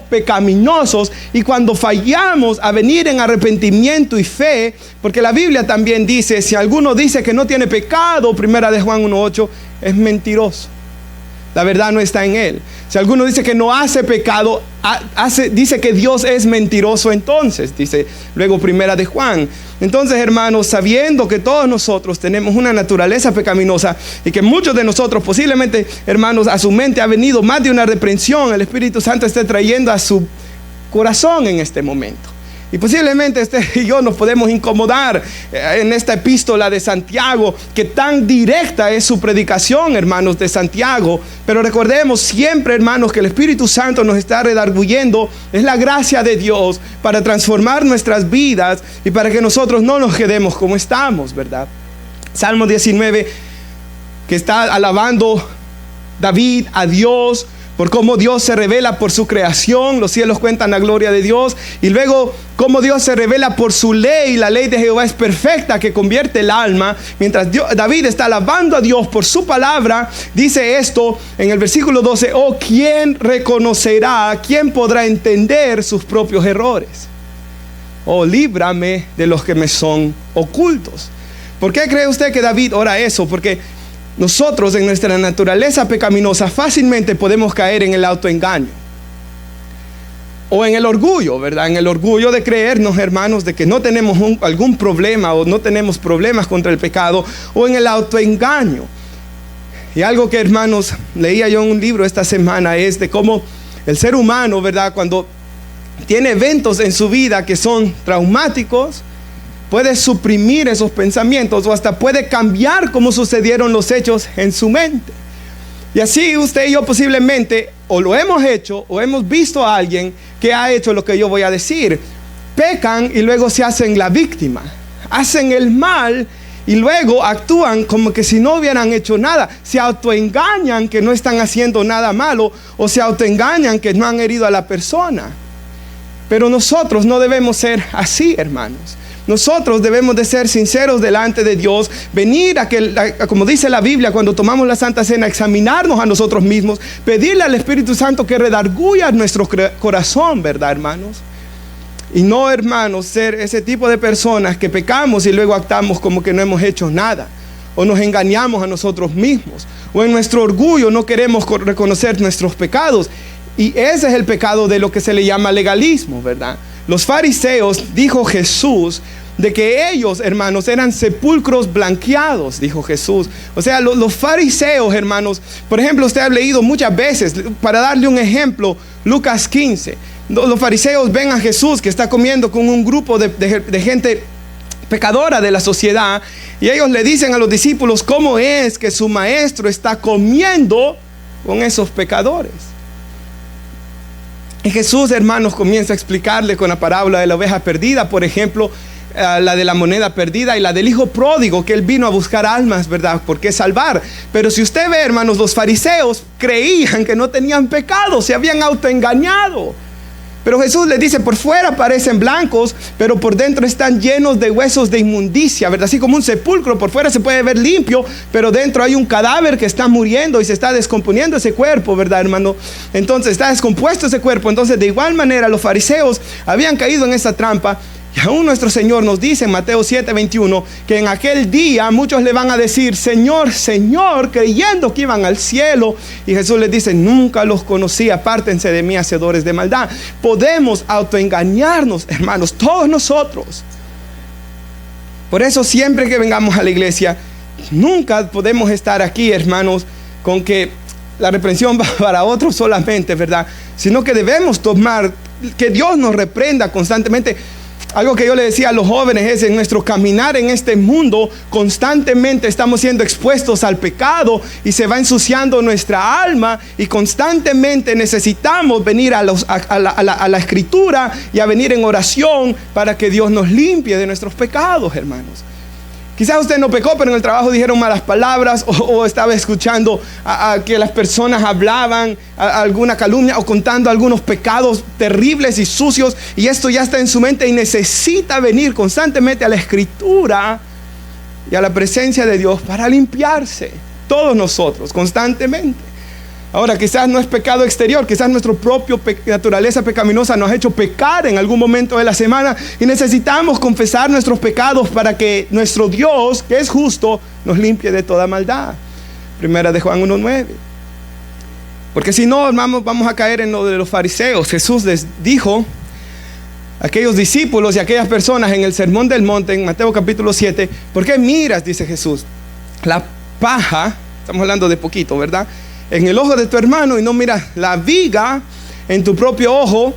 pecaminosos, y cuando fallamos a venir en arrepentimiento y fe, porque la Biblia también dice, si alguno dice que no tiene pecado, 1 Juan 1:8, es mentiroso. La verdad no está en él. Si alguno dice que no hace pecado, dice que Dios es mentiroso, entonces, dice luego 1 Juan. Entonces, hermanos, sabiendo que todos nosotros tenemos una naturaleza pecaminosa y que muchos de nosotros posiblemente, hermanos, a su mente ha venido más de una reprensión, el Espíritu Santo esté trayendo a su corazón en este momento. Y posiblemente usted y yo nos podemos incomodar en esta epístola de Santiago, que tan directa es su predicación, hermanos, de Santiago. Pero recordemos siempre, hermanos, que el Espíritu Santo nos está redarguyendo. Es la gracia de Dios para transformar nuestras vidas y para que nosotros no nos quedemos como estamos, ¿verdad? Salmo 19, que está alabando David a Dios por cómo Dios se revela por su creación. Los cielos cuentan la gloria de Dios. Y luego cómo Dios se revela por su ley. La ley de Jehová es perfecta, que convierte el alma. Mientras David está alabando a Dios por su palabra, dice esto en el versículo 12: oh, ¿quién reconocerá? ¿Quién podrá entender sus propios errores? Oh, líbrame de los que me son ocultos. ¿Por qué cree usted que David ora eso? Porque nosotros en nuestra naturaleza pecaminosa fácilmente podemos caer en el autoengaño o en el orgullo, ¿verdad? En el orgullo de creernos, hermanos, de que no tenemos algún problema o no tenemos problemas contra el pecado, o en el autoengaño. Y algo que, hermanos, leía yo en un libro esta semana es de cómo el ser humano, ¿verdad?, cuando tiene eventos en su vida que son traumáticos, puede suprimir esos pensamientos o hasta puede cambiar cómo sucedieron los hechos en su mente. Y así usted y yo posiblemente o lo hemos hecho o hemos visto a alguien que ha hecho lo que yo voy a decir. Pecan y luego se hacen la víctima. Hacen el mal y luego actúan como que si no hubieran hecho nada. Se autoengañan que no están haciendo nada malo, o se autoengañan que no han herido a la persona. Pero nosotros no debemos ser así, hermanos. Nosotros debemos de ser sinceros delante de Dios, venir como dice la Biblia, cuando tomamos la Santa Cena, examinarnos a nosotros mismos, pedirle al Espíritu Santo que redarguya nuestro corazón, ¿verdad, hermanos? Y no, hermanos, ser ese tipo de personas que pecamos y luego actuamos como que no hemos hecho nada, o nos engañamos a nosotros mismos, o en nuestro orgullo no queremos reconocer nuestros pecados. Y ese es el pecado de lo que se le llama legalismo, ¿verdad? Los fariseos, dijo Jesús, de que ellos, hermanos, eran sepulcros blanqueados, dijo Jesús. O sea, los fariseos, hermanos, por ejemplo, usted ha leído muchas veces, para darle un ejemplo, Lucas 15. Los fariseos ven a Jesús que está comiendo con un grupo de gente pecadora de la sociedad, y ellos le dicen a los discípulos cómo es que su maestro está comiendo con esos pecadores. Y Jesús, hermanos, comienza a explicarle con la parábola de la oveja perdida, por ejemplo, la de la moneda perdida y la del hijo pródigo, que él vino a buscar almas, ¿verdad? ¿Por qué salvar? Pero si usted ve, hermanos, los fariseos creían que no tenían pecado, se habían autoengañado. Pero Jesús les dice, por fuera parecen blancos, pero por dentro están llenos de huesos de inmundicia, ¿verdad? Así como un sepulcro, por fuera se puede ver limpio, pero dentro hay un cadáver que está muriendo y se está descomponiendo ese cuerpo, ¿verdad, hermano? Entonces está descompuesto ese cuerpo. Entonces, de igual manera, los fariseos habían caído en esa trampa. Y aún nuestro Señor nos dice en Mateo 7:21 que en aquel día muchos le van a decir, Señor, Señor, creyendo que iban al cielo. Y Jesús les dice, nunca los conocí, apártense de mí, hacedores de maldad. Podemos autoengañarnos, hermanos, todos nosotros. Por eso siempre que vengamos a la iglesia, nunca podemos estar aquí, hermanos, con que la reprensión va para otros solamente, ¿verdad? Sino que debemos tomar, que Dios nos reprenda constantemente. Algo que yo le decía a los jóvenes es, en nuestro caminar en este mundo, constantemente estamos siendo expuestos al pecado y se va ensuciando nuestra alma, y constantemente necesitamos venir a la escritura y a venir en oración para que Dios nos limpie de nuestros pecados, hermanos. Quizás usted no pecó, pero en el trabajo dijeron malas palabras, o estaba escuchando a que las personas hablaban alguna calumnia, o contando algunos pecados terribles y sucios, y esto ya está en su mente y necesita venir constantemente a la escritura y a la presencia de Dios para limpiarse. Todos nosotros, constantemente. Ahora, quizás no es pecado exterior, quizás nuestra propia naturaleza pecaminosa nos ha hecho pecar en algún momento de la semana y necesitamos confesar nuestros pecados para que nuestro Dios, que es justo, nos limpie de toda maldad. Primera de Juan 1:9. Porque si no, hermanos, vamos a caer en lo de los fariseos. Jesús les dijo a aquellos discípulos y a aquellas personas en el Sermón del Monte, en Mateo capítulo 7, ¿por qué miras, dice Jesús, la paja, estamos hablando de poquito, ¿verdad?, en el ojo de tu hermano y no miras la viga en tu propio ojo?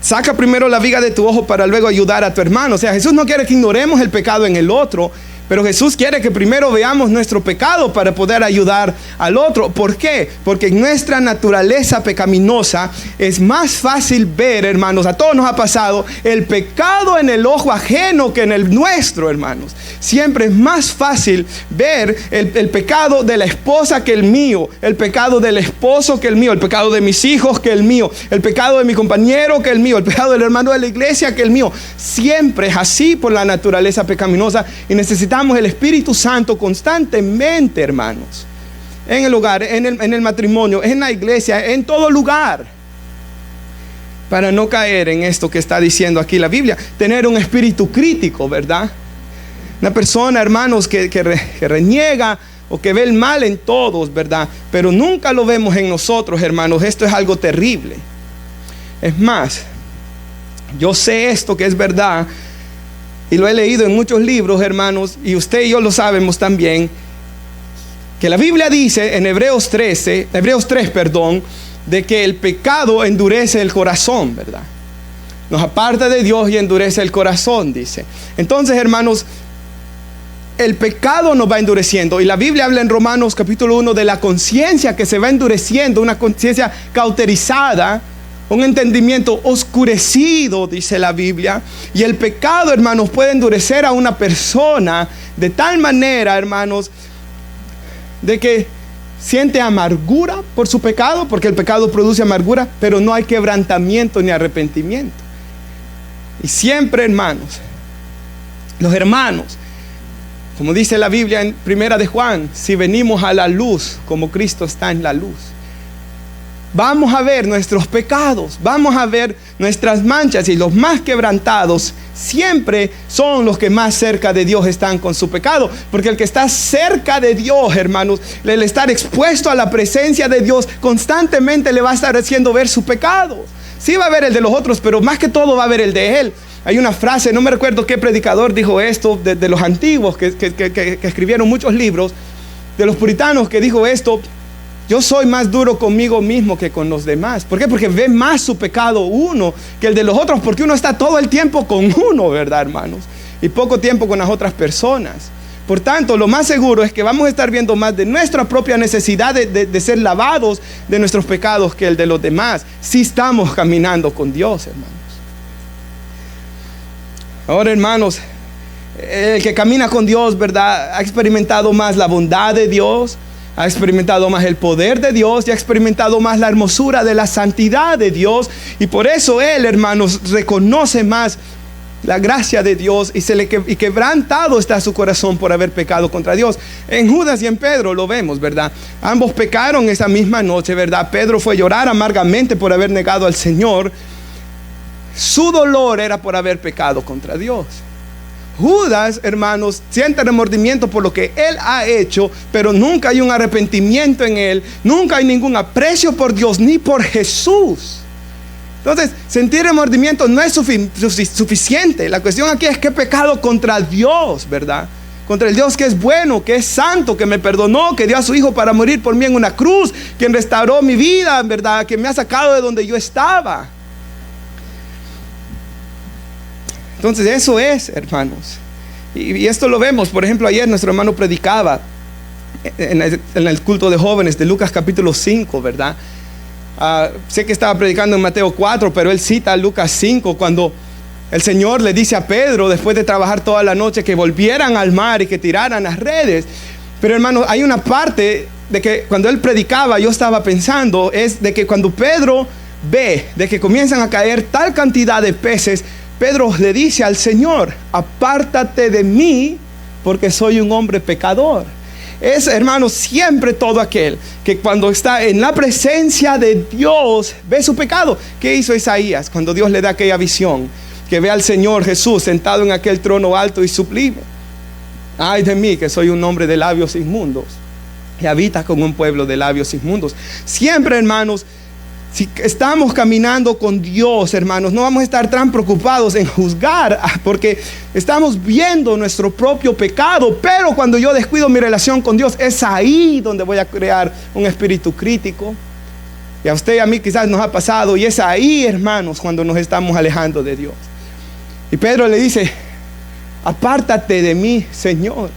Saca primero la viga de tu ojo para luego ayudar a tu hermano. O sea, Jesús no quiere que ignoremos el pecado en el otro, pero Jesús quiere que primero veamos nuestro pecado para poder ayudar al otro. ¿Por qué? Porque en nuestra naturaleza pecaminosa es más fácil ver, hermanos, a todos nos ha pasado, el pecado en el ojo ajeno que en el nuestro, hermanos. Siempre es más fácil ver el pecado de la esposa que el mío, el pecado del esposo que el mío, el pecado de mis hijos que el mío, el pecado de mi compañero que el mío, el pecado del hermano de la iglesia que el mío. Siempre es así por la naturaleza pecaminosa y necesitamos el Espíritu Santo constantemente, hermanos, en el hogar, en el matrimonio, en la iglesia, en todo lugar, para no caer en esto que está diciendo aquí la Biblia. Tener un espíritu crítico, ¿verdad? Una persona, hermanos, que reniega o que ve el mal en todos, ¿verdad? Pero nunca lo vemos en nosotros, hermanos. Esto es algo terrible. Es más, yo sé esto que es verdad y lo he leído en muchos libros, hermanos, y usted y yo lo sabemos también, que la Biblia dice en Hebreos 3, de que el pecado endurece el corazón, ¿verdad? Nos aparta de Dios y endurece el corazón, dice. Entonces, hermanos, el pecado nos va endureciendo, y la Biblia habla en Romanos capítulo 1 de la conciencia que se va endureciendo, una conciencia cauterizada, un entendimiento oscurecido, dice la Biblia. Y el pecado, hermanos, puede endurecer a una persona de tal manera, hermanos, de que siente amargura por su pecado, porque el pecado produce amargura, pero no hay quebrantamiento ni arrepentimiento. Y siempre, hermanos, los hermanos, como dice la Biblia en Primera de Juan, si venimos a la luz como Cristo está en la luz, vamos a ver nuestros pecados, vamos a ver nuestras manchas, y los más quebrantados siempre son los que más cerca de Dios están con su pecado, porque el que está cerca de Dios, hermanos, el estar expuesto a la presencia de Dios constantemente le va a estar haciendo ver su pecado. Sí va a ver el de los otros, pero más que todo va a ver el de él. Hay una frase, no me recuerdo qué predicador dijo esto, de los antiguos que escribieron muchos libros, de los puritanos, que dijo esto: yo soy más duro conmigo mismo que con los demás. ¿Por qué? Porque ve más su pecado uno que el de los otros, porque uno está todo el tiempo con uno, ¿verdad, hermanos? Y poco tiempo con las otras personas. Por tanto, lo más seguro es que vamos a estar viendo más de nuestra propia necesidad de ser lavados de nuestros pecados que el de los demás, si estamos caminando con Dios, hermanos. Ahora, hermanos, el que camina con Dios, ¿verdad?, ha experimentado más la bondad de Dios, ha experimentado más el poder de Dios y ha experimentado más la hermosura de la santidad de Dios. Y por eso él, hermanos, reconoce más la gracia de Dios y quebrantado está su corazón por haber pecado contra Dios. En Judas y en Pedro lo vemos, ¿verdad? Ambos pecaron esa misma noche, ¿verdad? Pedro fue a llorar amargamente por haber negado al Señor. Su dolor era por haber pecado contra Dios. Judas, hermanos, siente remordimiento por lo que él ha hecho, pero nunca hay un arrepentimiento en él, nunca hay ningún aprecio por Dios ni por Jesús. Entonces, sentir remordimiento no es suficiente. La cuestión aquí es que he pecado contra Dios, ¿verdad? Contra el Dios que es bueno, que es santo, que me perdonó, que dio a su Hijo para morir por mí en una cruz, quien restauró mi vida, ¿verdad?, que me ha sacado de donde yo estaba. Entonces eso es, hermanos, y esto lo vemos. Por ejemplo, ayer nuestro hermano predicaba en el culto de jóvenes de Lucas capítulo 5, ¿verdad? Sé que estaba predicando en Mateo 4, pero él cita a Lucas 5, cuando el Señor le dice a Pedro, después de trabajar toda la noche, que volvieran al mar y que tiraran las redes. Pero, hermanos, hay una parte de que cuando él predicaba, yo estaba pensando, es de que cuando Pedro ve de que comienzan a caer tal cantidad de peces, Pedro le dice al Señor: apártate de mí, porque soy un hombre pecador. es, hermanos, siempre todo aquel que cuando está en la presencia de Dios ve su pecado. ¿Qué hizo Isaías cuando Dios le da aquella visión? Que ve al Señor Jesús sentado en aquel trono alto y sublime. Ay de mí, que soy un hombre de labios inmundos y habita con un pueblo de labios inmundos. Siempre, hermanos, si estamos caminando con Dios, hermanos, no vamos a estar tan preocupados en juzgar, porque estamos viendo nuestro propio pecado. Pero cuando yo descuido mi relación con Dios, es ahí donde voy a crear un espíritu crítico. Y a usted y a mí quizás nos ha pasado, y es ahí, hermanos, cuando nos estamos alejando de Dios. Y Pedro le dice: apártate de mí, Señor.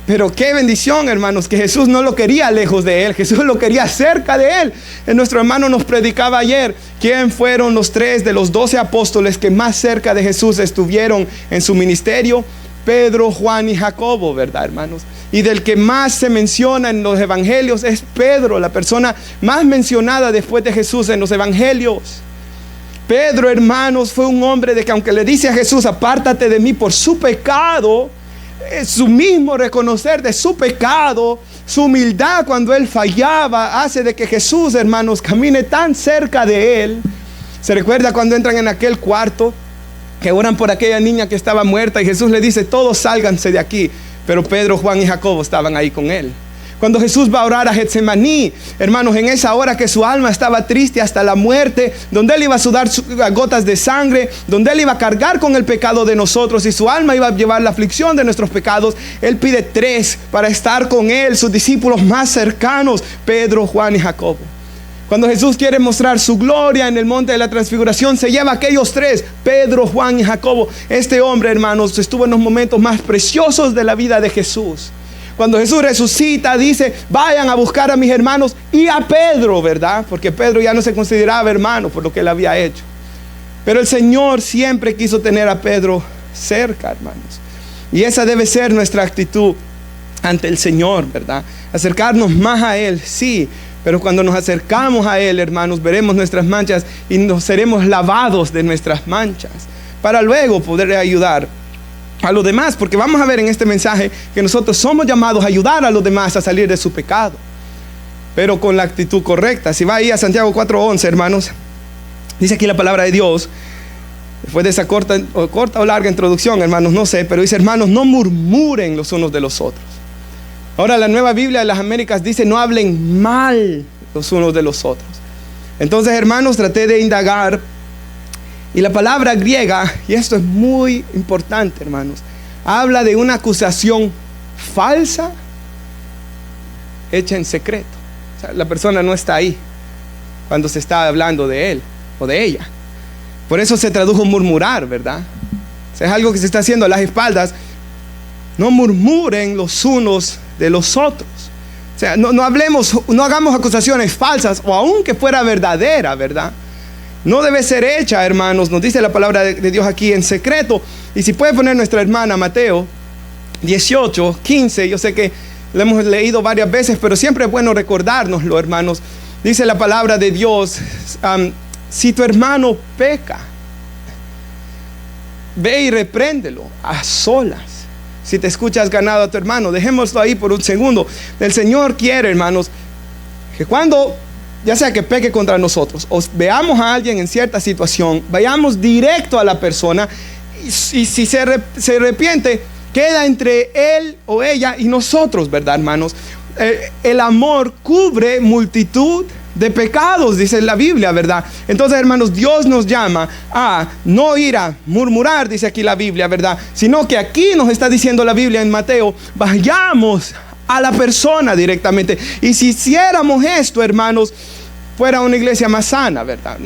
Pero qué bendición, hermanos, que Jesús no lo quería lejos de él, Jesús lo quería cerca de él. Nuestro hermano nos predicaba ayer quién fueron los 3 de los 12 apóstoles que más cerca de Jesús estuvieron en su ministerio. Pedro, Juan y Jacobo, ¿verdad, hermanos? Y del que más se menciona en los evangelios es Pedro, la persona más mencionada después de Jesús en los evangelios. Pedro, hermanos, fue un hombre de que, aunque le dice a Jesús: apártate de mí, por su pecado, su mismo reconocer de su pecado, su humildad cuando él fallaba, hace de que Jesús, hermanos, camine tan cerca de él. ¿Se recuerda cuando entran en aquel cuarto, que oran por aquella niña que estaba muerta, y Jesús le dice: todos sálganse de aquí? Pero Pedro, Juan y Jacobo estaban ahí con él. Cuando Jesús va a orar a Getsemaní, hermanos, en esa hora que su alma estaba triste hasta la muerte, donde él iba a sudar gotas de sangre, donde él iba a cargar con el pecado de nosotros y su alma iba a llevar la aflicción de nuestros pecados, él pide 3 para estar con él, sus discípulos más cercanos: Pedro, Juan y Jacobo. Cuando Jesús quiere mostrar su gloria en el monte de la transfiguración, se lleva a aquellos 3, Pedro, Juan y Jacobo. Este hombre, hermanos, estuvo en los momentos más preciosos de la vida de Jesús. Cuando Jesús resucita, dice: vayan a buscar a mis hermanos y a Pedro, ¿verdad? Porque Pedro ya no se consideraba hermano por lo que él había hecho. Pero el Señor siempre quiso tener a Pedro cerca, hermanos. Y esa debe ser nuestra actitud ante el Señor, ¿verdad? Acercarnos más a Él, sí. Pero cuando nos acercamos a Él, hermanos, veremos nuestras manchas y nos seremos lavados de nuestras manchas, para luego poder ayudar a los demás. Porque vamos a ver en este mensaje que nosotros somos llamados a ayudar a los demás a salir de su pecado, pero con la actitud correcta. Si va ahí a Santiago 4:11, hermanos, dice aquí la palabra de Dios, después de esa corta o larga introducción, hermanos, no sé, pero dice: hermanos, no murmuren los unos de los otros. Ahora la Nueva Biblia de las Américas dice: no hablen mal los unos de los otros. Entonces, hermanos, traté de indagar, y la palabra griega, y esto es muy importante, hermanos, habla de una acusación falsa hecha en secreto. O sea, la persona no está ahí cuando se está hablando de él o de ella. Por eso se tradujo murmurar, ¿verdad? O sea, es algo que se está haciendo a las espaldas. No murmuren los unos de los otros. O sea, no hagamos acusaciones falsas, o aunque fuera verdadera, ¿verdad? No debe ser hecha, hermanos, nos dice la palabra de Dios aquí, en secreto. Y si puede poner nuestra hermana Mateo 18:15, yo sé que lo hemos leído varias veces, pero siempre es bueno recordárnoslo, hermanos. Dice la palabra de Dios: si tu hermano peca, ve y repréndelo a solas. Si te escuchas ganado a tu hermano, dejémoslo ahí por un segundo. El Señor quiere, hermanos, que cuando, ya sea que peque contra nosotros, o veamos a alguien en cierta situación, vayamos directo a la persona, y si se arrepiente, queda entre él o ella y nosotros, ¿verdad, hermanos? El amor cubre multitud de pecados, dice la Biblia, ¿verdad? Entonces, hermanos, Dios nos llama a no ir a murmurar, dice aquí la Biblia, ¿verdad? Sino que aquí nos está diciendo la Biblia en Mateo: vayamos a la persona directamente. Y si hiciéramos esto, hermanos, fuera una iglesia más sana, ¿verdad?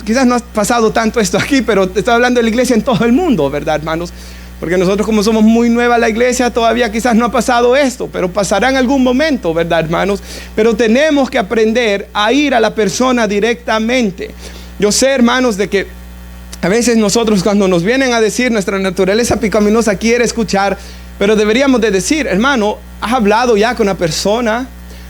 Quizás no ha pasado tanto esto aquí, pero estoy hablando de la iglesia en todo el mundo, ¿verdad, hermanos? Porque nosotros, como somos muy nueva la iglesia, todavía quizás no ha pasado esto, pero pasará en algún momento, ¿verdad, hermanos? Pero tenemos que aprender a ir a la persona directamente. Yo sé, hermanos, de que a veces nosotros, cuando nos vienen a decir, nuestra naturaleza pecaminosa quiere escuchar, pero deberíamos de decir: hermano, ¿has hablado ya con una persona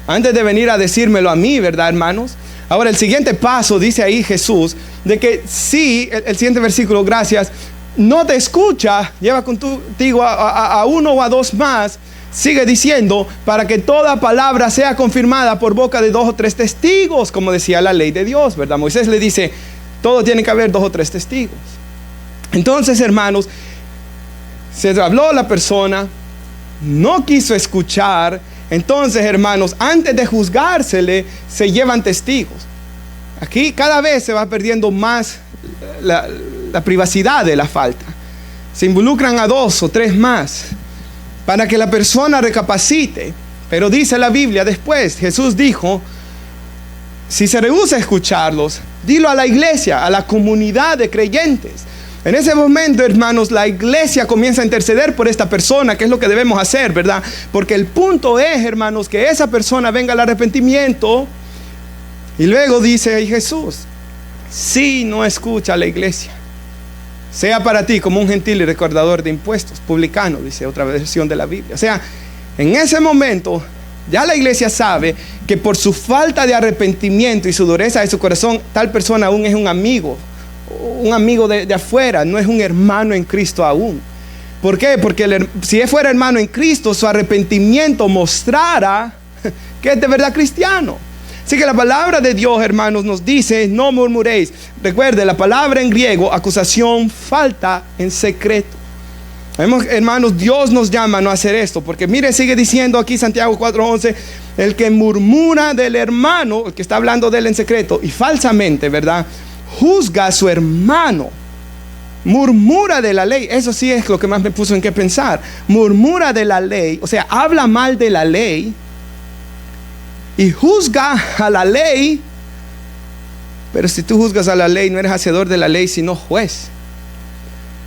antes de venir a decírmelo a mí, verdad, hermanos? Ahora, el siguiente paso, dice ahí Jesús, de que si, el siguiente versículo, gracias, no te escucha, lleva contigo a uno o a dos más, Sigue diciendo, para que toda palabra sea confirmada por boca de 2 o 3 testigos, como decía la ley de Dios, ¿verdad? Moisés le dice, todo tiene que haber 2 o 3 testigos. Entonces, hermanos, se habló la persona, no quiso escuchar. Entonces, hermanos, antes de juzgársele, se llevan testigos. Aquí cada vez se va perdiendo más la privacidad de la falta. Se involucran a 2 o 3 más para que la persona recapacite. Pero dice la Biblia después, Jesús dijo, si se rehúsa a escucharlos, dilo a la iglesia, a la comunidad de creyentes. En ese momento, hermanos, la iglesia comienza a interceder por esta persona, que es lo que debemos hacer, ¿verdad? Porque el punto es, hermanos, que esa persona venga al arrepentimiento. Y luego dice Jesús, si no escucha a la iglesia, sea para ti como un gentil y recaudador de impuestos, publicano, dice otra versión de la Biblia. O sea, en ese momento ya la iglesia sabe que por su falta de arrepentimiento y su dureza de su corazón, tal persona aún es un amigo de afuera, no es un hermano en Cristo aún. ¿Por qué? Porque si él fuera hermano en Cristo, su arrepentimiento mostrara que es de verdad cristiano. Así que la palabra de Dios, hermanos, nos dice, no murmuréis. Recuerde, la palabra en griego, acusación, falta en secreto. Hermanos, Dios nos llama a no hacer esto, porque mire, sigue diciendo aquí Santiago 4:11, el que murmura del hermano, el que está hablando de él en secreto y falsamente, ¿verdad?, juzga a su hermano, murmura de la ley. Eso sí es lo que más me puso en qué pensar. Murmura de la ley, o sea, habla mal de la ley y juzga a la ley. Pero si tú juzgas a la ley, no eres hacedor de la ley, sino juez.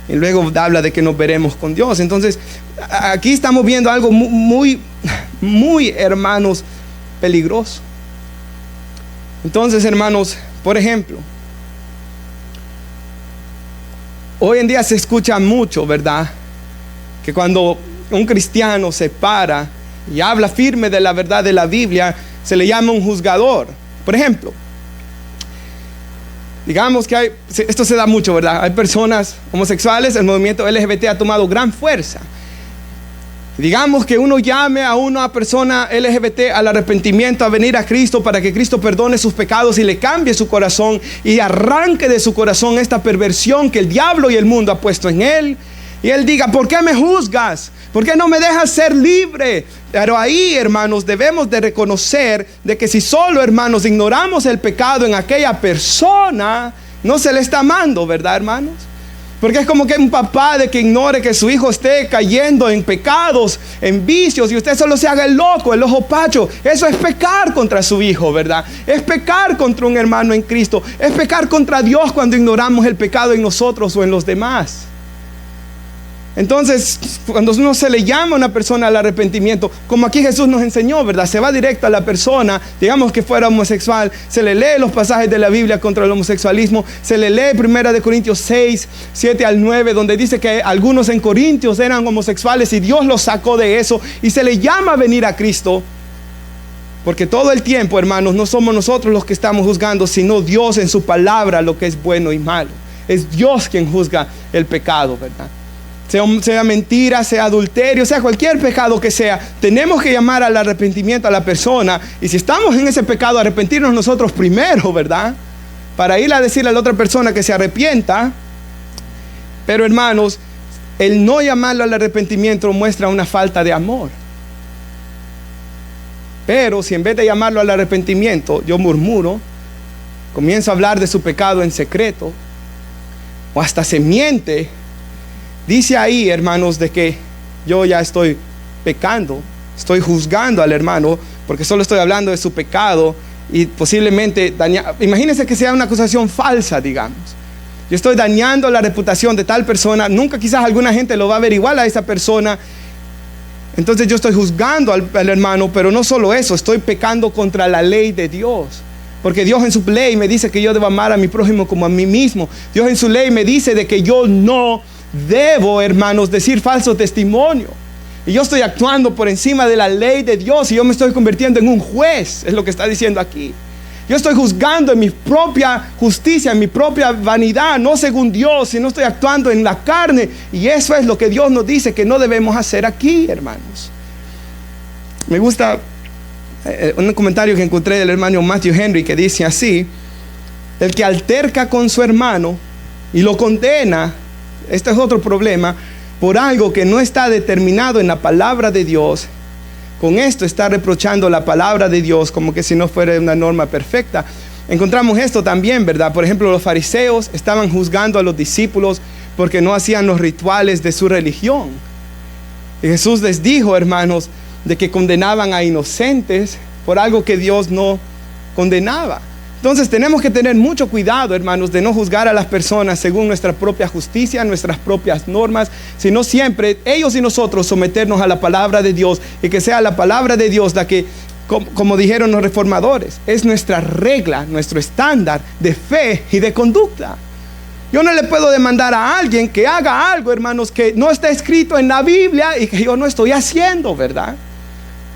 Y luego habla de que nos veremos con Dios. Entonces, aquí estamos viendo algo muy, muy, hermanos, peligroso. Entonces, hermanos, por ejemplo, hoy en día se escucha mucho, ¿verdad?, que cuando un cristiano se para y habla firme de la verdad de la Biblia, se le llama un juzgador. Por ejemplo, digamos que esto se da mucho, ¿verdad? Hay personas homosexuales, el movimiento LGBT ha tomado gran fuerza. Digamos que uno llame a una persona LGBT al arrepentimiento, a venir a Cristo para que Cristo perdone sus pecados y le cambie su corazón y arranque de su corazón esta perversión que el diablo y el mundo ha puesto en él. Y él diga, ¿por qué me juzgas? ¿Por qué no me dejas ser libre? Pero ahí, hermanos, debemos de reconocer de que si solo, hermanos, ignoramos el pecado en aquella persona, no se le está amando, ¿verdad, hermanos? Porque es como que un papá de que ignore que su hijo esté cayendo en pecados, en vicios, y usted solo se haga el loco, el ojo pacho. Eso es pecar contra su hijo, ¿verdad? Es pecar contra un hermano en Cristo. Es pecar contra Dios cuando ignoramos el pecado en nosotros o en los demás. Entonces, cuando uno se le llama a una persona al arrepentimiento, como aquí Jesús nos enseñó, ¿verdad?, se va directo a la persona. Digamos que fuera homosexual, se le lee los pasajes de la Biblia contra el homosexualismo, se le lee 1 Corintios 6, 7 al 9, donde dice que algunos en Corintios eran homosexuales y Dios los sacó de eso, y se le llama a venir a Cristo. Porque todo el tiempo, hermanos, no somos nosotros los que estamos juzgando, sino Dios en su palabra lo que es bueno y malo. Es Dios quien juzga el pecado, ¿verdad? Sea mentira, sea adulterio, sea cualquier pecado que sea, tenemos que llamar al arrepentimiento a la persona. Y si estamos en ese pecado, arrepentirnos nosotros primero, ¿verdad?, para ir a decirle a la otra persona que se arrepienta. Pero, hermanos, el no llamarlo al arrepentimiento muestra una falta de amor. Pero si en vez de llamarlo al arrepentimiento, yo murmuro, comienzo a hablar de su pecado en secreto, o hasta se miente, dice ahí, hermanos, de que yo ya estoy pecando, estoy juzgando al hermano, porque solo estoy hablando de su pecado y posiblemente imagínense que sea una acusación falsa, digamos. Yo estoy dañando la reputación de tal persona, nunca quizás alguna gente lo va a ver igual a esa persona. Entonces yo estoy juzgando al hermano, pero no solo eso, estoy pecando contra la ley de Dios. Porque Dios en su ley me dice que yo debo amar a mi prójimo como a mí mismo. Dios en su ley me dice de que yo no debo, hermanos, decir falso testimonio. Y yo estoy actuando por encima de la ley de Dios y yo me estoy convirtiendo en un juez, es lo que está diciendo aquí. Yo estoy juzgando en mi propia justicia, en mi propia vanidad, no según Dios, sino estoy actuando en la carne. Y eso es lo que Dios nos dice que no debemos hacer aquí, hermanos. Me gusta un comentario que encontré del hermano Matthew Henry que dice así: el que alterca con su hermano y lo condena, este es otro problema, por algo que no está determinado en la palabra de Dios, con esto está reprochando la palabra de Dios como que si no fuera una norma perfecta. Encontramos esto también, ¿verdad? Por ejemplo, los fariseos estaban juzgando a los discípulos porque no hacían los rituales de su religión. Y Jesús les dijo, hermanos, de que condenaban a inocentes por algo que Dios no condenaba. Entonces tenemos que tener mucho cuidado, hermanos, de no juzgar a las personas según nuestra propia justicia, nuestras propias normas, sino siempre ellos y nosotros someternos a la palabra de Dios, y que sea la palabra de Dios la que, como dijeron los reformadores, es nuestra regla, nuestro estándar de fe y de conducta. Yo no le puedo demandar a alguien que haga algo, hermanos, que no está escrito en la Biblia y que yo no estoy haciendo, ¿verdad?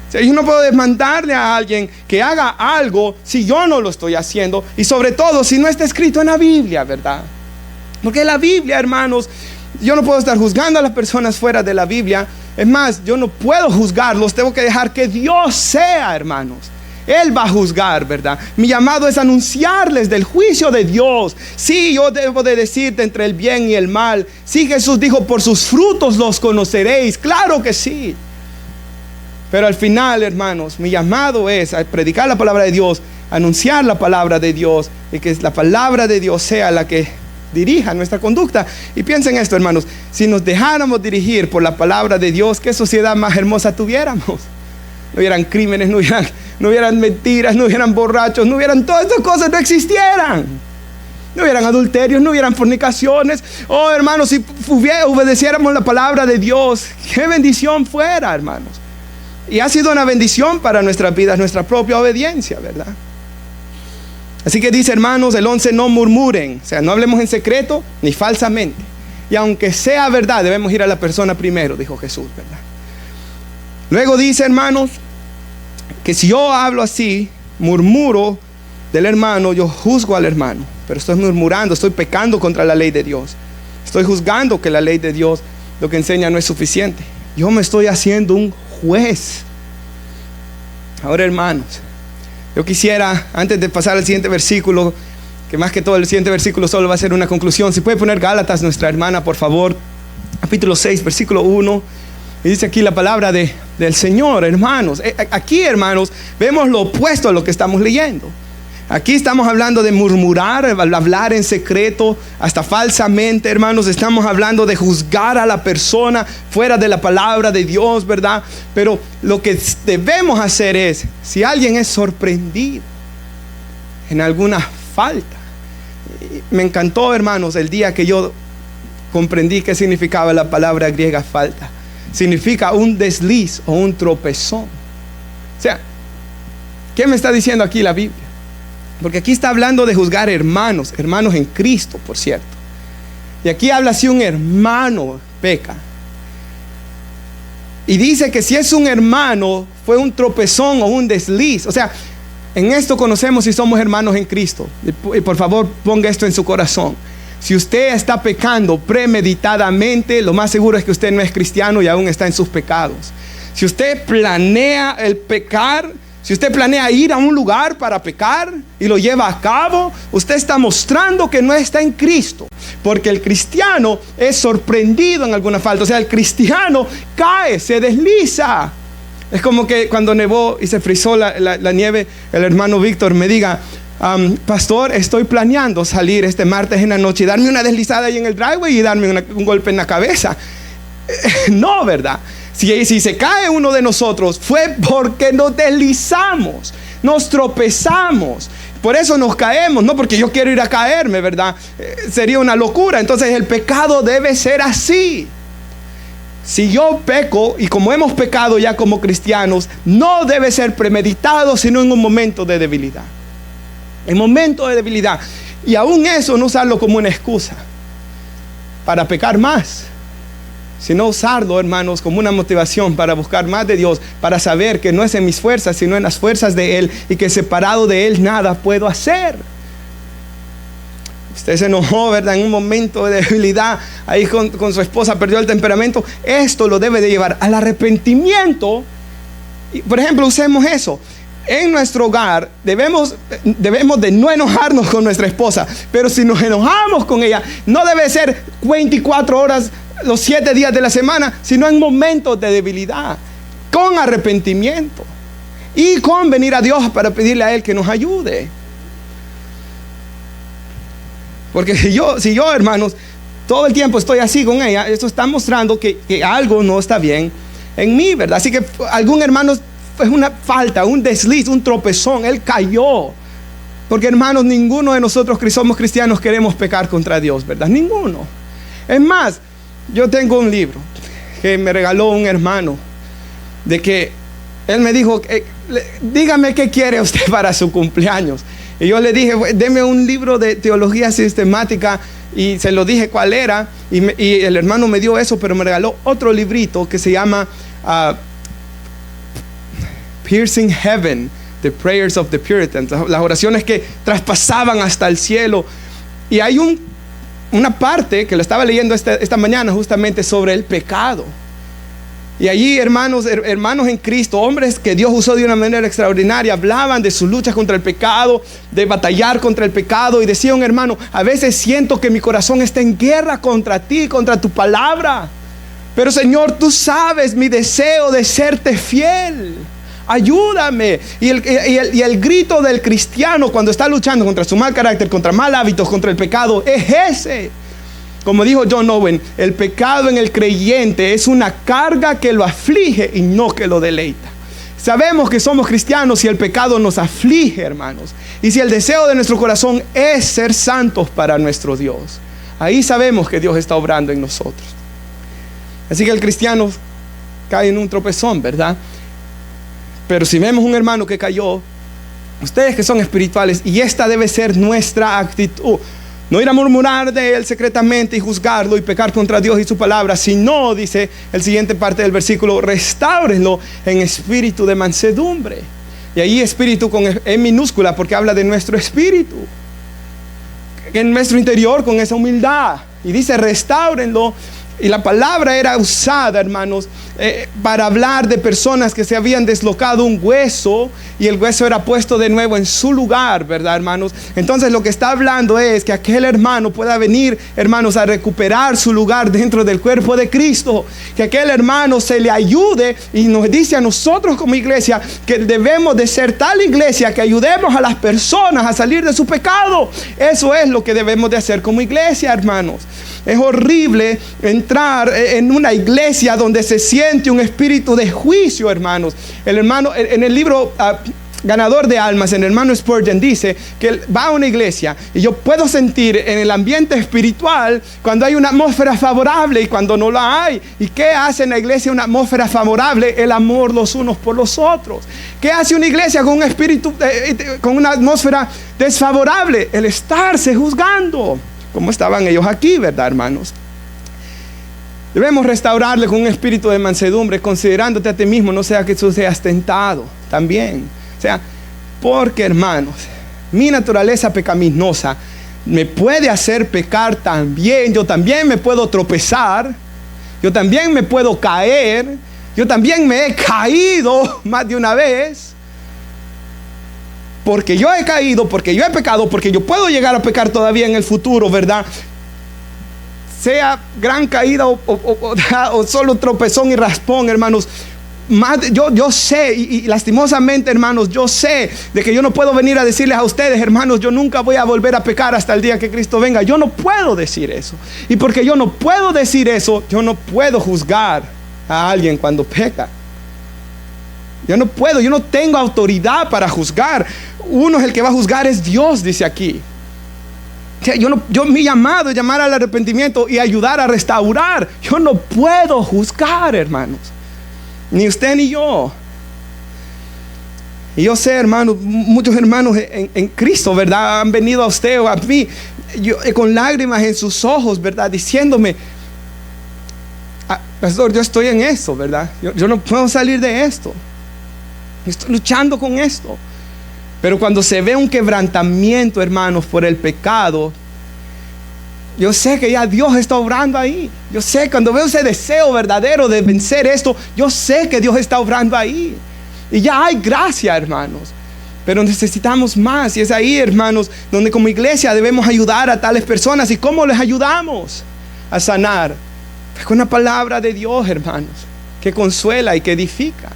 O sea, yo no puedo demandarle a alguien que haga algo si yo no lo estoy haciendo, y sobre todo si no está escrito en la Biblia, ¿verdad? Porque la Biblia, hermanos, yo no puedo estar juzgando a las personas fuera de la Biblia. Es más, yo no puedo juzgarlos, tengo que dejar que Dios sea, hermanos. Él va a juzgar, ¿verdad? Mi llamado es anunciarles del juicio de Dios. Sí, yo debo de decirte entre el bien y el mal. Sí, Jesús dijo, por sus frutos los conoceréis. Claro que sí. Pero al final, hermanos, mi llamado es a predicar la palabra de Dios, anunciar la palabra de Dios, y que la palabra de Dios sea la que dirija nuestra conducta. Y piensen esto, hermanos, si nos dejáramos dirigir por la palabra de Dios, ¿qué sociedad más hermosa tuviéramos? No hubieran crímenes, no hubieran mentiras, no hubieran borrachos, no hubieran todas estas cosas, no existieran. No hubieran adulterios, no hubieran fornicaciones. Oh, hermanos, si obedeciéramos la palabra de Dios, qué bendición fuera, hermanos. Y ha sido una bendición para nuestras vidas, nuestra propia obediencia, ¿verdad? Así que dice, hermanos, el 11, no murmuren. O sea, no hablemos en secreto ni falsamente. Y aunque sea verdad, debemos ir a la persona primero, dijo Jesús, ¿verdad? Luego dice, hermanos, que si yo hablo así, murmuro del hermano, yo juzgo al hermano. Pero estoy murmurando, estoy pecando contra la ley de Dios. Estoy juzgando que la ley de Dios lo que enseña no es suficiente. Yo me estoy haciendo un juez. Ahora, hermanos, yo quisiera, antes de pasar al siguiente versículo, que más que todo el siguiente versículo solo va a ser una conclusión. Si puede poner Gálatas, nuestra hermana, por favor, capítulo 6, versículo 1. Y dice aquí la palabra del Señor, hermanos. Aquí, hermanos, vemos lo opuesto a lo que estamos leyendo. Aquí estamos hablando de murmurar, hablar en secreto, hasta falsamente, hermanos. Estamos hablando de juzgar a la persona fuera de la palabra de Dios, ¿verdad? Pero lo que debemos hacer es, si alguien es sorprendido en alguna falta. Me encantó, hermanos, el día que yo comprendí qué significaba la palabra griega falta. Significa un desliz o un tropezón. O sea, ¿qué me está diciendo aquí la Biblia? Porque aquí está hablando de juzgar hermanos en Cristo, por cierto. Y aquí habla si un hermano peca. Y dice que si es un hermano, fue un tropezón o un desliz. O sea, en esto conocemos si somos hermanos en Cristo. Y por favor, ponga esto en su corazón. Si usted está pecando premeditadamente, lo más seguro es que usted no es cristiano y aún está en sus pecados. Si usted planea el pecar, si usted planea ir a un lugar para pecar y lo lleva a cabo, usted está mostrando que no está en Cristo. Porque el cristiano es sorprendido en alguna falta. O sea, el cristiano cae, se desliza. Es como que cuando nevó y se frizó la nieve, el hermano Víctor me diga, pastor, estoy planeando salir este martes en la noche y darme una deslizada ahí en el driveway y darme un golpe en la cabeza. No, ¿verdad? Si se cae uno de nosotros, fue porque nos deslizamos, nos tropezamos. Por eso nos caemos, no porque yo quiero ir a caerme, ¿verdad? Sería una locura. Entonces el pecado debe ser así. Si yo peco, y como hemos pecado ya como cristianos, no debe ser premeditado, sino en un momento de debilidad. En momento de debilidad. Y aún eso no usarlo como una excusa para pecar más, sino usarlo, hermanos, como una motivación para buscar más de Dios, para saber que no es en mis fuerzas, sino en las fuerzas de Él, y que separado de Él nada puedo hacer. Usted se enojó, ¿verdad? En un momento de debilidad, ahí con su esposa perdió el temperamento. Esto lo debe de llevar al arrepentimiento Y, por ejemplo, usemos eso. En nuestro hogar debemos de no enojarnos con nuestra esposa, pero si nos enojamos con ella, no debe ser 24 horas los 7 días de la semana, sino en momentos de debilidad, con arrepentimiento y con venir a Dios para pedirle a Él que nos ayude. Porque si yo, hermanos, todo el tiempo estoy así con ella, esto está mostrando que algo no está bien en mí, ¿verdad? Así que algún hermano fue una falta, un desliz, un tropezón, él cayó. Porque, hermanos, ninguno de nosotros que somos cristianos queremos pecar contra Dios, ¿verdad? Ninguno. Es más, yo tengo un libro que me regaló un hermano, de que él me dijo, dígame qué quiere usted para su cumpleaños. Y yo le dije, deme un libro de teología sistemática, y se lo dije cuál era, y el hermano me dio eso, pero me regaló otro librito que se llama Piercing Heaven, The Prayers of the Puritans, las oraciones que traspasaban hasta el cielo. Y hay una parte que lo estaba leyendo esta mañana justamente sobre el pecado. Y allí, hermanos en Cristo, hombres que Dios usó de una manera extraordinaria, hablaban de sus luchas contra el pecado, de batallar contra el pecado. Y decía un hermano, a veces siento que mi corazón está en guerra contra ti, contra tu palabra. Pero Señor, tú sabes mi deseo de serte fiel. Ayúdame. Y el grito del cristiano cuando está luchando contra su mal carácter, contra mal hábitos, contra el pecado, es ese. Como dijo John Owen, el pecado en el creyente es una carga que lo aflige y no que lo deleita. Sabemos que somos cristianos si el pecado nos aflige, hermanos. Y si el deseo de nuestro corazón es ser santos para nuestro Dios, ahí sabemos que Dios está obrando en nosotros. Así que el cristiano cae en un tropezón, ¿verdad? Pero si vemos un hermano que cayó, ustedes que son espirituales, y esta debe ser nuestra actitud, no ir a murmurar de él secretamente y juzgarlo y pecar contra Dios y su palabra, sino, dice el siguiente parte del versículo, restáurenlo en espíritu de mansedumbre. Y ahí espíritu con E minúscula, porque habla de nuestro espíritu, en nuestro interior, con esa humildad. Y dice restáurenlo. Y la palabra era usada, hermanos, para hablar de personas que se habían deslocado un hueso y el hueso era puesto de nuevo en su lugar, ¿verdad, hermanos? Entonces lo que está hablando es que aquel hermano pueda venir, hermanos, a recuperar su lugar dentro del cuerpo de Cristo. Que aquel hermano se le ayude, y nos dice a nosotros como iglesia que debemos de ser tal iglesia que ayudemos a las personas a salir de su pecado. Eso es lo que debemos de hacer como iglesia, hermanos. Es horrible entrar en una iglesia donde se siente un espíritu de juicio, hermanos. El hermano, en el libro Ganador de Almas, el hermano Spurgeon dice que él va a una iglesia y yo puedo sentir en el ambiente espiritual cuando hay una atmósfera favorable y cuando no la hay. ¿Y qué hace en la iglesia una atmósfera favorable? El amor los unos por los otros. ¿Qué hace una iglesia con un espíritu, con una atmósfera desfavorable? El estarse juzgando, como estaban ellos aquí, ¿verdad, hermanos? Debemos restaurarle con un espíritu de mansedumbre, considerándote a ti mismo, no sea que tú seas tentado también. O sea, porque, hermanos, mi naturaleza pecaminosa me puede hacer pecar también. Yo también me puedo tropezar, yo también me puedo caer, yo también me he caído más de una vez. Porque yo he caído, porque yo he pecado, porque yo puedo llegar a pecar todavía en el futuro, ¿verdad? Sea gran caída o solo tropezón y raspón, hermanos. Yo sé, y lastimosamente, hermanos, yo sé de que yo no puedo venir a decirles a ustedes, hermanos, yo nunca voy a volver a pecar hasta el día que Cristo venga. Yo no puedo decir eso. Y porque yo no puedo decir eso, yo no puedo juzgar a alguien cuando peca. Yo no puedo, yo no tengo autoridad para juzgar. Uno es el que va a juzgar, es Dios, dice aquí. Mi llamado es llamar al arrepentimiento y ayudar a restaurar. Yo no puedo juzgar, hermanos, ni usted ni yo. Y yo sé, hermanos, muchos hermanos en Cristo, ¿verdad? Han venido a usted o a mí con lágrimas en sus ojos, ¿verdad? Diciéndome, pastor, yo estoy en eso, ¿verdad? Yo no puedo salir de esto. Estoy luchando con esto. Pero cuando se ve un quebrantamiento, hermanos, por el pecado, yo sé que ya Dios está obrando ahí. Yo sé, cuando veo ese deseo verdadero de vencer esto, yo sé que Dios está obrando ahí. Y ya hay gracia, hermanos. Pero necesitamos más. Y es ahí, hermanos, donde como iglesia debemos ayudar a tales personas. ¿Y cómo les ayudamos a sanar? Pues con la palabra de Dios, hermanos, que consuela y que edifica.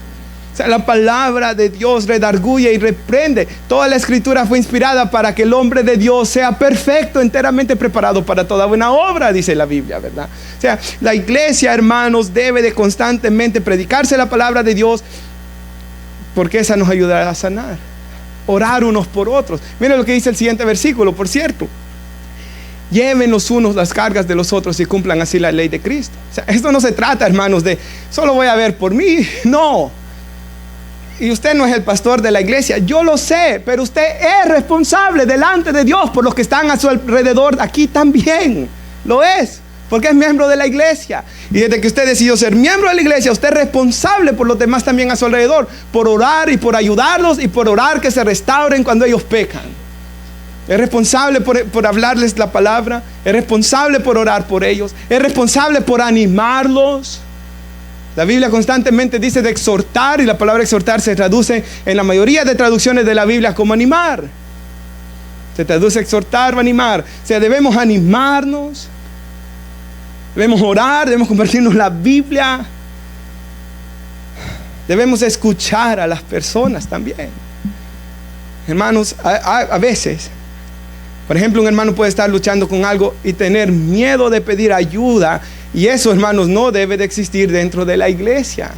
O sea, la palabra de Dios redarguye y reprende. Toda la escritura fue inspirada para que el hombre de Dios sea perfecto, enteramente preparado para toda buena obra, dice la Biblia, ¿verdad? O sea, la iglesia, hermanos, debe de constantemente predicarse la palabra de Dios, porque esa nos ayudará a sanar. Orar unos por otros. Miren lo que dice el siguiente versículo, por cierto. Lleven los unos las cargas de los otros y cumplan así la ley de Cristo. O sea, esto no se trata, hermanos, de solo voy a ver por mí. No. Y usted no es el pastor de la iglesia, yo lo sé, pero usted es responsable delante de Dios por los que están a su alrededor. Aquí también lo es, porque es miembro de la iglesia. Y desde que usted decidió ser miembro de la iglesia, usted es responsable por los demás también a su alrededor, por orar y por ayudarlos y por orar que se restauren cuando ellos pecan. Es responsable por hablarles la palabra, es responsable por orar por ellos, es responsable por animarlos. La Biblia constantemente dice de exhortar, y la palabra exhortar se traduce en la mayoría de traducciones de la Biblia como animar. Se traduce exhortar o animar. O sea, debemos animarnos, debemos orar, debemos compartirnos la Biblia, debemos escuchar a las personas también. Hermanos, a veces, por ejemplo, un hermano puede estar luchando con algo y tener miedo de pedir ayuda. Y eso, hermanos, no debe de existir dentro de la iglesia.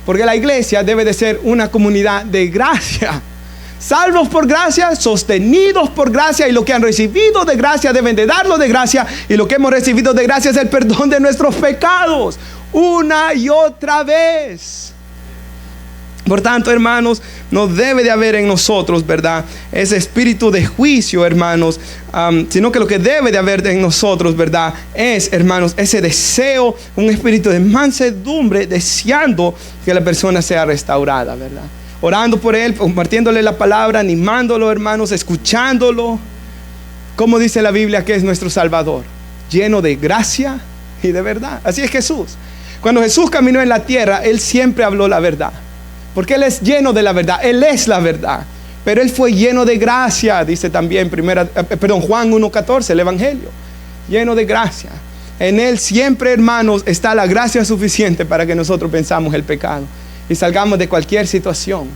Porque la iglesia debe de ser una comunidad de gracia. Salvos por gracia, sostenidos por gracia. Y lo que han recibido de gracia deben de darlo de gracia. Y lo que hemos recibido de gracia es el perdón de nuestros pecados. Una y otra vez. Por tanto, hermanos, no debe de haber en nosotros, ¿verdad?, ese espíritu de juicio, hermanos, sino que lo que debe de haber en nosotros, ¿verdad?, es, hermanos, ese deseo, un espíritu de mansedumbre, deseando que la persona sea restaurada, ¿verdad? Orando por él, compartiéndole la palabra, animándolo, hermanos, escuchándolo. Como dice la Biblia que es nuestro Salvador, lleno de gracia y de verdad. Así es Jesús. Cuando Jesús caminó en la tierra, Él siempre habló la verdad. Porque Él es lleno de la verdad, Él es la verdad. Pero Él fue lleno de gracia, dice también Juan 1:14, el Evangelio. Lleno de gracia. En Él siempre, hermanos, está la gracia suficiente para que nosotros venzamos el pecado y salgamos de cualquier situación.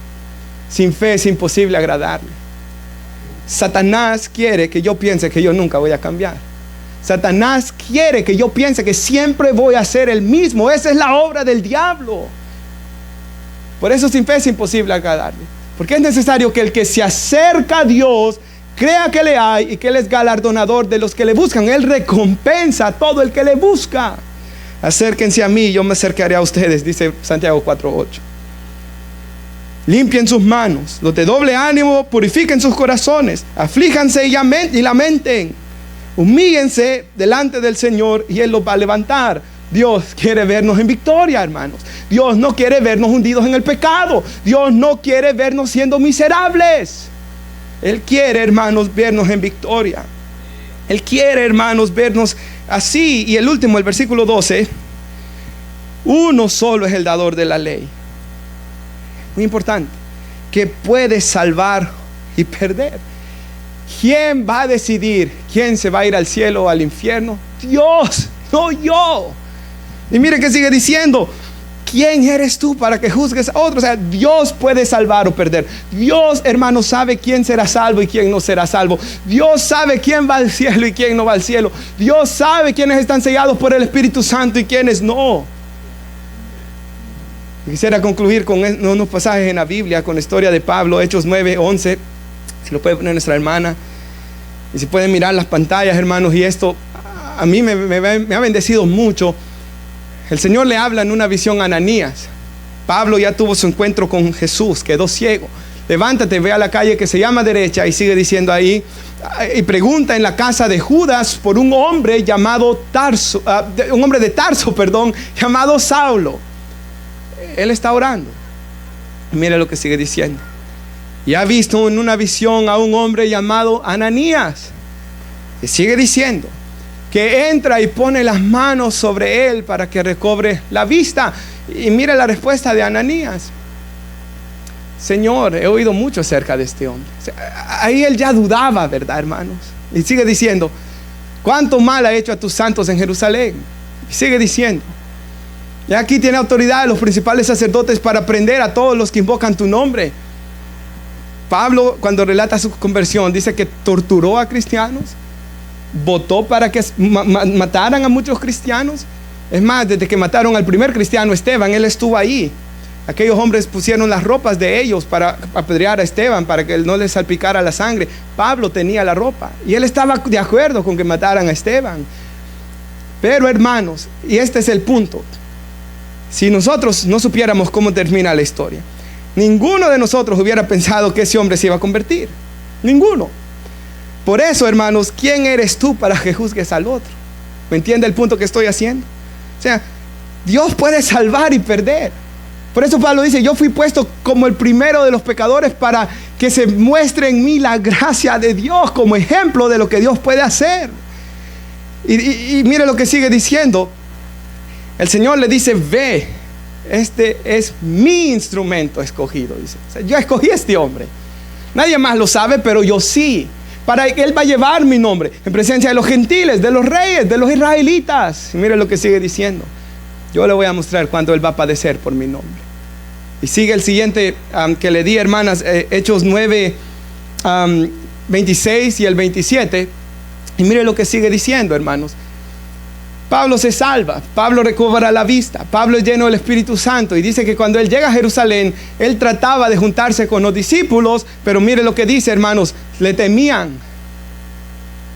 Sin fe es imposible agradarle. Satanás quiere que yo piense que yo nunca voy a cambiar. Satanás quiere que yo piense que siempre voy a ser el mismo. Esa es la obra del diablo. Por eso sin fe es imposible agradarle. Porque es necesario que el que se acerca a Dios crea que le hay y que Él es galardonador de los que le buscan. Él recompensa a todo el que le busca. Acérquense a mí y yo me acercaré a ustedes, dice Santiago 4:8. Limpien sus manos, los de doble ánimo purifiquen sus corazones, aflíjanse y lamenten, humíllense delante del Señor y Él los va a levantar. Dios quiere vernos en victoria, hermanos. Dios no quiere vernos hundidos en el pecado. Dios no quiere vernos siendo miserables. Él quiere, hermanos, vernos en victoria. Él quiere, hermanos, vernos así. Y el último, el versículo 12. Uno solo es el dador de la ley. Muy importante. Que puede salvar y perder. ¿Quién va a decidir quién se va a ir al cielo o al infierno? Dios, no yo. Y mire que sigue diciendo, ¿quién eres tú para que juzgues a otros? O sea, Dios puede salvar o perder. Dios, hermano, sabe quién será salvo y quién no será salvo. Dios sabe quién va al cielo y quién no va al cielo. Dios sabe quiénes están sellados por el Espíritu Santo y quiénes no. Quisiera concluir con unos pasajes en la Biblia, con la historia de Pablo, Hechos 9:11. Si lo puede poner nuestra hermana. Y si pueden mirar las pantallas, hermanos. Y esto a mí me ha bendecido mucho. El Señor le habla en una visión a Ananías. Pablo ya tuvo su encuentro con Jesús, quedó ciego. Levántate, ve a la calle que se llama derecha, y sigue diciendo ahí, y pregunta en la casa de Judas por un hombre llamado Tarso, un hombre de Tarso, llamado Saulo. Él está orando. Mire lo que sigue diciendo. Y ha visto en una visión a un hombre llamado Ananías. Y sigue diciendo que entra y pone las manos sobre él para que recobre la vista. Y mire la respuesta de Ananías. Señor, he oído mucho acerca de este hombre. O sea, ahí él ya dudaba, ¿verdad, hermanos? Y sigue diciendo, ¿cuánto mal ha hecho a tus santos en Jerusalén? Y sigue diciendo, y aquí tiene autoridad de los principales sacerdotes para prender a todos los que invocan tu nombre. Pablo, cuando relata su conversión, dice que torturó a cristianos, votó para que mataran a muchos cristianos. Es más, desde que mataron al primer cristiano, Esteban, él estuvo ahí. Aquellos hombres pusieron las ropas de ellos para apedrear a Esteban, para que él no les salpicara la sangre. Pablo tenía la ropa y él estaba de acuerdo con que mataran a Esteban. Pero hermanos, y este es el punto, si nosotros no supiéramos cómo termina la historia, ninguno de nosotros hubiera pensado que ese hombre se iba a convertir. Ninguno. Por eso, hermanos, ¿quién eres tú para que juzgues al otro? ¿Me entiende el punto que estoy haciendo? O sea, Dios puede salvar y perder. Por eso Pablo dice, yo fui puesto como el primero de los pecadores para que se muestre en mí la gracia de Dios como ejemplo de lo que Dios puede hacer. Y mire lo que sigue diciendo. El Señor le dice, ve, este es mi instrumento escogido. Dice, o sea, yo escogí a este hombre. Nadie más lo sabe, pero yo sí. Para que Él va a llevar mi nombre en presencia de los gentiles, de los reyes, de los israelitas. Y mire lo que sigue diciendo. Yo le voy a mostrar cuándo Él va a padecer por mi nombre. Y sigue el siguiente que le di, hermanas, Hechos 9, 26 y el 27. Y mire lo que sigue diciendo, hermanos. Pablo se salva, Pablo recobra la vista, Pablo es lleno del Espíritu Santo. Y dice que cuando él llega a Jerusalén, él trataba de juntarse con los discípulos. Pero mire lo que dice, hermanos, le temían.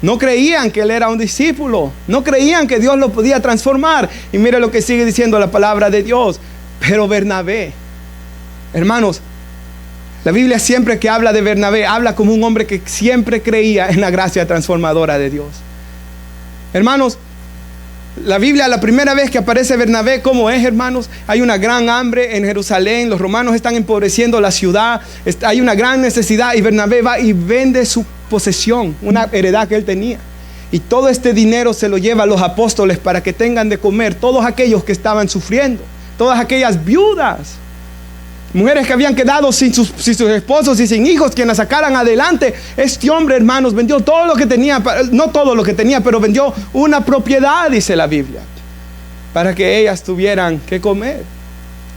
No creían que él era un discípulo, no creían que Dios lo podía transformar. Y mire lo que sigue diciendo la palabra de Dios. Pero Bernabé, hermanos, la Biblia siempre que habla de Bernabé, habla como un hombre que siempre creía en la gracia transformadora de Dios. Hermanos, la Biblia, la primera vez que aparece Bernabé, ¿cómo es, hermanos? Hay una gran hambre en Jerusalén, los romanos están empobreciendo la ciudad, hay una gran necesidad y Bernabé va y vende su posesión, una heredad que él tenía. Y todo este dinero se lo lleva a los apóstoles para que tengan de comer todos aquellos que estaban sufriendo, todas aquellas viudas, mujeres que habían quedado sin sus esposos y sin hijos, quien las sacaran adelante. Este hombre, hermanos, vendió todo lo que tenía, no todo lo que tenía, pero vendió una propiedad, dice la Biblia, para que ellas tuvieran que comer.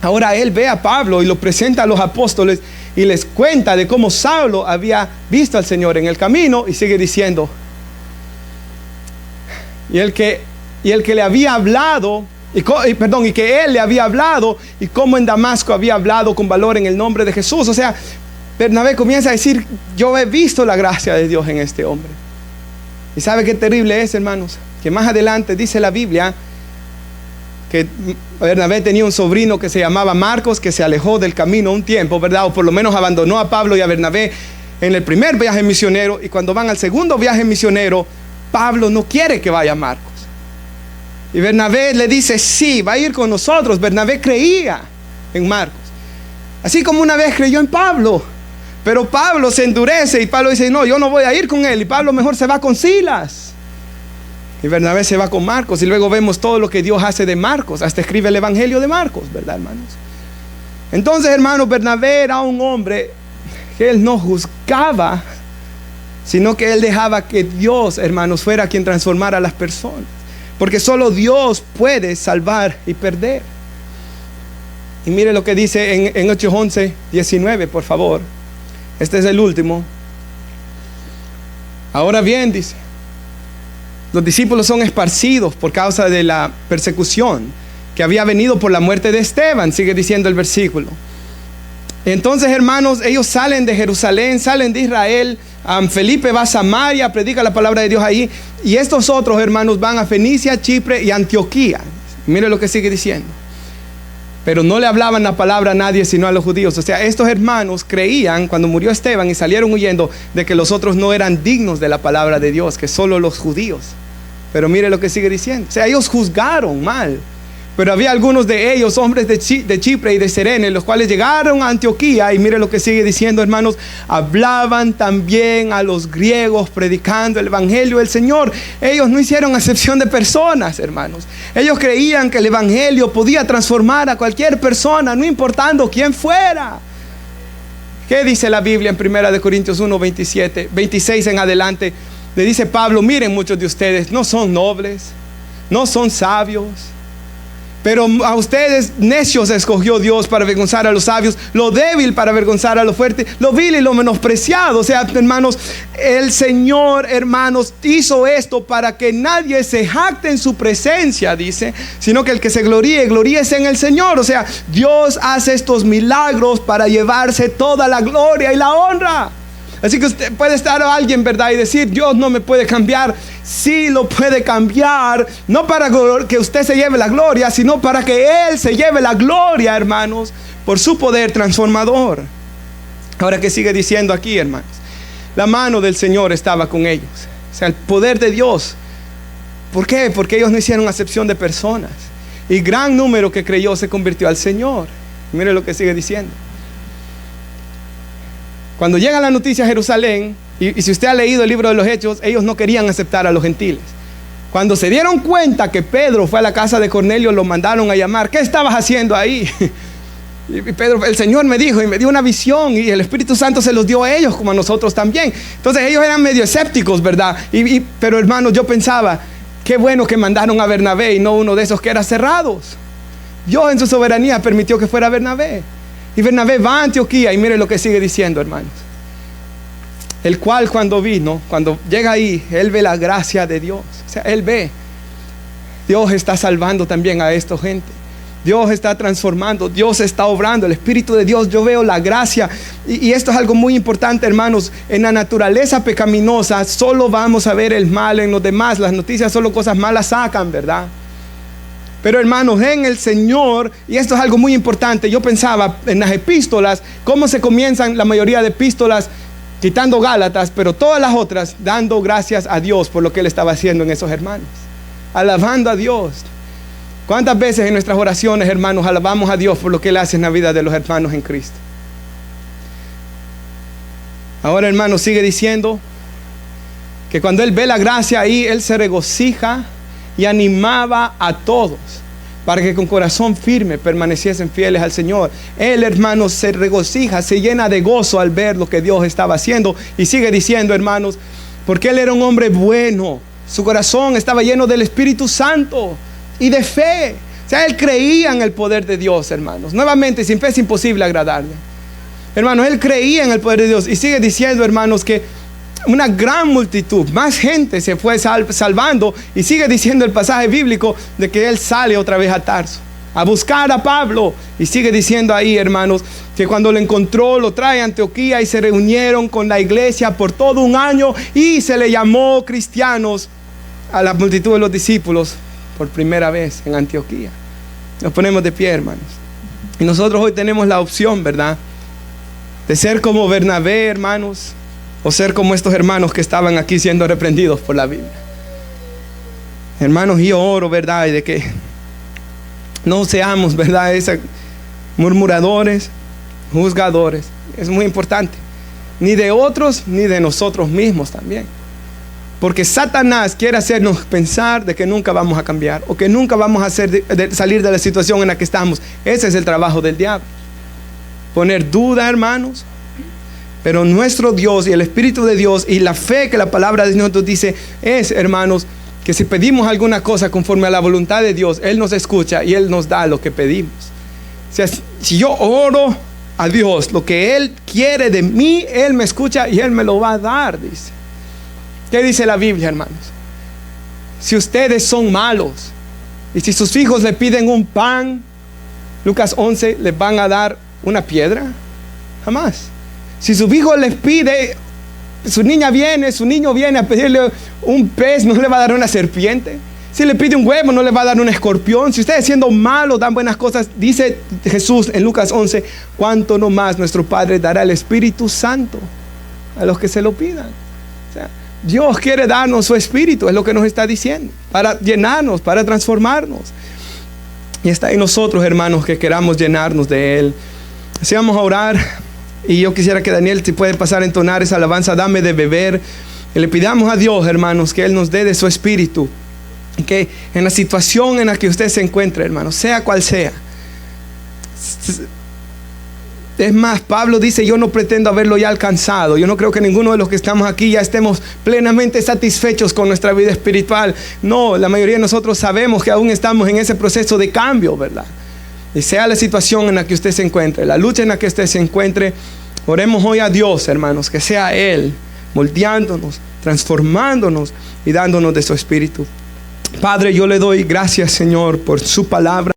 Ahora él ve a Pablo y lo presenta a los apóstoles y les cuenta de cómo Saulo había visto al Señor en el camino, y sigue diciendo, y el que le había hablado, y que él le había hablado, y cómo en Damasco había hablado con valor en el nombre de Jesús. O sea, Bernabé comienza a decir, yo he visto la gracia de Dios en este hombre. Y sabe qué terrible es, hermanos, que más adelante dice la Biblia que Bernabé tenía un sobrino que se llamaba Marcos, que se alejó del camino un tiempo, ¿verdad? O por lo menos abandonó a Pablo y a Bernabé en el primer viaje misionero, y cuando van al segundo viaje misionero, Pablo no quiere que vaya Marcos. Y Bernabé le dice, sí, va a ir con nosotros. Bernabé creía en Marcos, así como una vez creyó en Pablo. Pero Pablo se endurece y Pablo dice, no, yo no voy a ir con él. Y Pablo mejor se va con Silas. Y Bernabé se va con Marcos. Y luego vemos todo lo que Dios hace de Marcos. Hasta escribe el Evangelio de Marcos, ¿verdad, hermanos? Entonces, hermanos, Bernabé era un hombre que él no juzgaba, sino que él dejaba que Dios, hermanos, fuera quien transformara a las personas. Porque solo Dios puede salvar y perder. Y mire lo que dice en Hechos 11, 19, por favor. Este es el último. Ahora bien, dice, los discípulos son esparcidos por causa de la persecución que había venido por la muerte de Esteban. Sigue diciendo el versículo. Entonces, hermanos, ellos salen de Jerusalén, salen de Israel. Felipe va a Samaria, predica la palabra de Dios ahí. Y estos otros hermanos van a Fenicia, Chipre y Antioquía. Mire lo que sigue diciendo. Pero no le hablaban la palabra a nadie sino a los judíos. O sea, estos hermanos creían cuando murió Esteban y salieron huyendo de que los otros no eran dignos de la palabra de Dios, que solo los judíos. Pero mire lo que sigue diciendo. O sea, ellos juzgaron mal. Pero había algunos de ellos, hombres de Chipre y de Cirene, los cuales llegaron a Antioquía. Y mire lo que sigue diciendo, hermanos. Hablaban también a los griegos, predicando el evangelio del Señor. Ellos no hicieron acepción de personas, hermanos. Ellos creían que el evangelio podía transformar a cualquier persona, no importando quién fuera. ¿Qué dice la Biblia en 1 Corintios 1, 26 en adelante? Le dice Pablo, miren, muchos de ustedes no son nobles, no son sabios, pero a ustedes necios escogió Dios para avergonzar a los sabios, lo débil para avergonzar a lo fuerte, lo vil y lo menospreciado. O sea, hermanos, el Señor, hermanos, hizo esto para que nadie se jacte en su presencia, dice, sino que el que se gloríese en el Señor. O sea, Dios hace estos milagros para llevarse toda la gloria y la honra. Así que usted puede estar a alguien, ¿verdad? Y decir, Dios no me puede cambiar. Sí lo puede cambiar. No para que usted se lleve la gloria, sino para que Él se lleve la gloria, hermanos, por su poder transformador. Ahora, ¿qué sigue diciendo aquí, hermanos? La mano del Señor estaba con ellos. O sea, el poder de Dios. ¿Por qué? Porque ellos no hicieron acepción de personas. Y gran número que creyó se convirtió al Señor. Mire lo que sigue diciendo. Cuando llega la noticia a Jerusalén, y si usted ha leído el libro de los Hechos, ellos no querían aceptar a los gentiles. Cuando se dieron cuenta que Pedro fue a la casa de Cornelio, lo mandaron a llamar. ¿Qué estabas haciendo ahí? Y Pedro, el Señor me dijo y me dio una visión, y el Espíritu Santo se los dio a ellos como a nosotros también. Entonces ellos eran medio escépticos, ¿verdad? Pero hermanos, yo pensaba, qué bueno que mandaron a Bernabé y no uno de esos que era cerrados. Dios en su soberanía permitió que fuera Bernabé. Y Bernabé va a Antioquía, y mire lo que sigue diciendo, hermanos. El cual cuando llega ahí, él ve la gracia de Dios. O sea, él ve, Dios está salvando también a esta gente. Dios está transformando, Dios está obrando, el Espíritu de Dios, yo veo la gracia. Y esto es algo muy importante, hermanos. En la naturaleza pecaminosa solo vamos a ver el mal en los demás. Las noticias solo cosas malas sacan, ¿verdad? Pero hermanos, en el Señor, y esto es algo muy importante, yo pensaba en las epístolas, cómo se comienzan la mayoría de epístolas, quitando Gálatas, pero todas las otras dando gracias a Dios por lo que Él estaba haciendo en esos hermanos, alabando a Dios. ¿Cuántas veces en nuestras oraciones, hermanos, alabamos a Dios por lo que Él hace en la vida de los hermanos en Cristo? Ahora, hermanos, sigue diciendo que cuando Él ve la gracia ahí, Él se regocija y animaba a todos para que con corazón firme permaneciesen fieles al Señor. Él, hermanos, se regocija, se llena de gozo al ver lo que Dios estaba haciendo. Y sigue diciendo, hermanos, porque Él era un hombre bueno, su corazón estaba lleno del Espíritu Santo y de fe. O sea, Él creía en el poder de Dios, hermanos. Nuevamente, sin fe es imposible agradarle. Hermanos, Él creía en el poder de Dios. Y sigue diciendo, hermanos, que una gran multitud, más gente se fue salvando. Y sigue diciendo el pasaje bíblico de que Él sale otra vez a Tarso a buscar a Pablo. Y sigue diciendo ahí, hermanos, que cuando lo encontró, lo trae a Antioquía, y se reunieron con la iglesia por todo un año, y se le llamó cristianos a la multitud de los discípulos por primera vez en Antioquía. Nos ponemos de pie, hermanos. Y nosotros hoy tenemos la opción, ¿verdad?, de ser como Bernabé, hermanos, o ser como estos hermanos que estaban aquí siendo reprendidos por la Biblia. Hermanos, yo oro, ¿verdad?, y de que no seamos, ¿verdad?, esos murmuradores, juzgadores. Es muy importante. Ni de otros, ni de nosotros mismos también. Porque Satanás quiere hacernos pensar de que nunca vamos a cambiar, o que nunca vamos a salir de la situación en la que estamos. Ese es el trabajo del diablo. Poner duda, hermanos. Pero nuestro Dios y el Espíritu de Dios y la fe que la palabra de Dios nos dice es, hermanos, que si pedimos alguna cosa conforme a la voluntad de Dios, Él nos escucha y Él nos da lo que pedimos. O sea, si yo oro a Dios lo que Él quiere de mí, Él me escucha y Él me lo va a dar, dice. ¿Qué dice la Biblia, hermanos? Si ustedes son malos y si sus hijos le piden un pan, Lucas 11, ¿les van a dar una piedra? Jamás. Si su hijo les pide, su niño viene a pedirle un pez, ¿no le va a dar una serpiente? Si le pide un huevo, ¿no le va a dar un escorpión? Si ustedes siendo malos dan buenas cosas, dice Jesús en Lucas 11, ¿cuánto no más nuestro Padre dará el Espíritu Santo a los que se lo pidan? O sea, Dios quiere darnos su Espíritu, es lo que nos está diciendo, para llenarnos, para transformarnos. Y está en nosotros, hermanos, que queramos llenarnos de Él. Así vamos a orar. Y yo quisiera que Daniel, si puede pasar a entonar esa alabanza, dame de beber. Y le pidamos a Dios, hermanos, que Él nos dé de su Espíritu. Y que en la situación en la que usted se encuentre, hermanos, sea cual sea, Es más, Pablo dice, yo no pretendo haberlo ya alcanzado. Yo no creo que ninguno de los que estamos aquí ya estemos plenamente satisfechos con nuestra vida espiritual. No, la mayoría de nosotros sabemos que aún estamos en ese proceso de cambio, ¿verdad? Y sea la situación en la que usted se encuentre, la lucha en la que usted se encuentre, oremos hoy a Dios, hermanos, que sea Él moldeándonos, transformándonos y dándonos de su espíritu. Padre, yo le doy gracias, Señor, por su palabra.